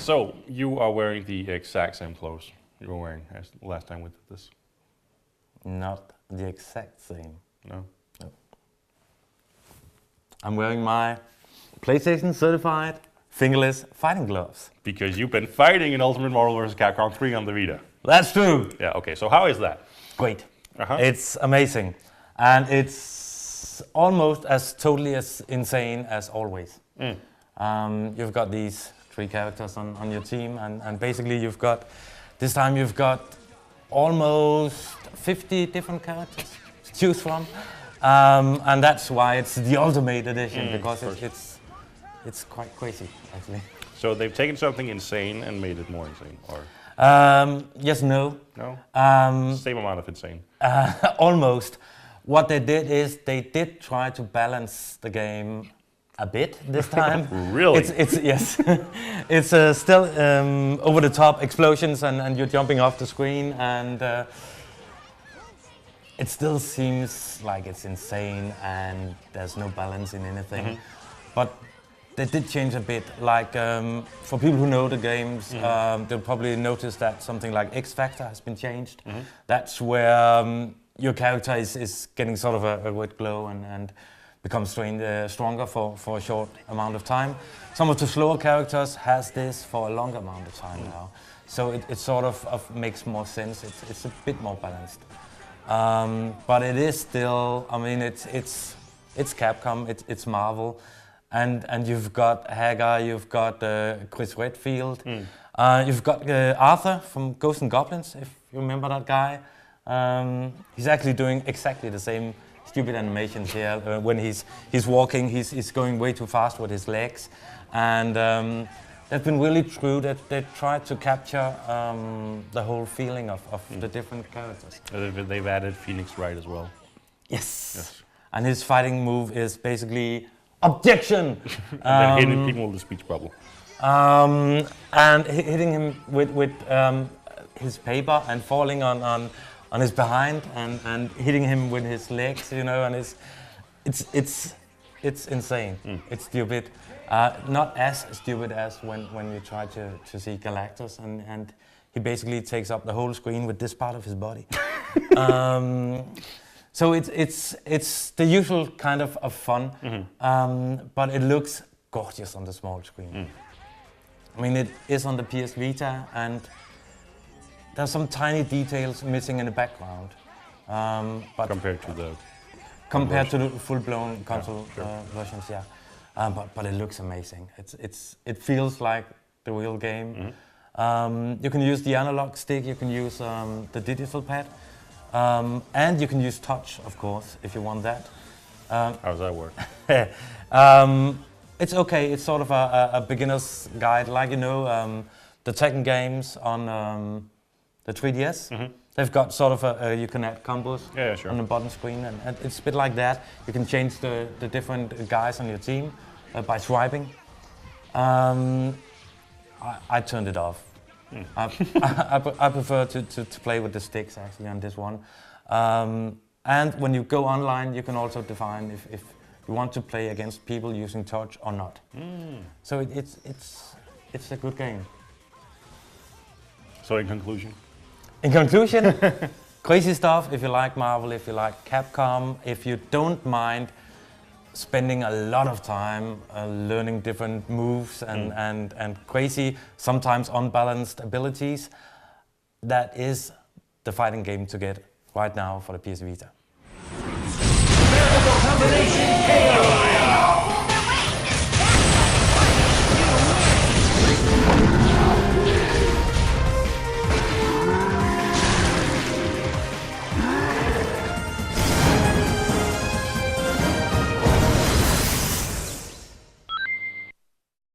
So, you are wearing the exact same clothes you were wearing as last time we did this? Not the exact same. No? No. I'm wearing my PlayStation certified fingerless fighting gloves. Because you've been fighting in Ultimate Marvel vs. Capcom 3 on the Vita. That's true. Yeah, okay, so how is that? Great. Uh-huh. It's amazing. And it's almost as totally as insane as always. You've got these 3 characters on your team, and basically this time you've got almost 50 different characters to choose from. And that's why it's the Ultimate Edition, because it's quite crazy, actually. So they've taken something insane and made it more insane, or? Yes, no. No? Same amount of insane. Almost. What they did is they did try to balance the game a bit this time. Really? It's yes. It's still over the top explosions and you're jumping off the screen, and it still seems like it's insane and there's no balance in anything. But they did change a bit. Like for people who know the games, they'll probably notice that something like X Factor has been changed. That's where your character is getting sort of a red glow and becomes stronger for a short amount of time. Some of the slower characters has this for a longer amount of time now. So it sort of makes more sense. It's a bit more balanced. But it is still, I mean, it's Capcom, it's Marvel. And you've got Hagar, you've got Chris Redfield, you've got Arthur from Ghosts and Goblins, if you remember that guy. He's actually doing exactly the same stupid animations here. When he's walking, he's going way too fast with his legs. And they've been really true that they tried to capture the whole feeling of the different characters. They've added Phoenix Wright as well. Yes. And his fighting move is basically objection! And then hitting people with the speech bubble. And hitting him with his paper and falling on his behind and hitting him with his legs, you know, and it's insane. It's stupid. Not as stupid as when you try to see Galactus and he basically takes up the whole screen with this part of his body. So it's the usual kind of fun, but it looks gorgeous on the small screen. I mean, it is on the PS Vita, and there's some tiny details missing in the background. But compared to the full-blown console versions, yeah. But it looks amazing. It feels like the real game. You can use the analog stick. You can use the digital pad. And you can use touch, of course, if you want that. How does that work? It's okay. It's sort of a beginner's guide, like, you know, the Tekken games on the 3DS. They've got sort of you can add combos on the bottom screen, and it's a bit like that. You can change the different guys on your team by swiping. I turned it off. I prefer to play with the sticks actually on this one. And when you go online, you can also define if you want to play against people using touch or not. So it's a good game. So in conclusion? In conclusion, crazy stuff if you like Marvel, if you like Capcom, if you don't mind spending a lot of time learning different moves and crazy, sometimes unbalanced abilities. That is the fighting game to get right now for the PS Vita. Combination KO!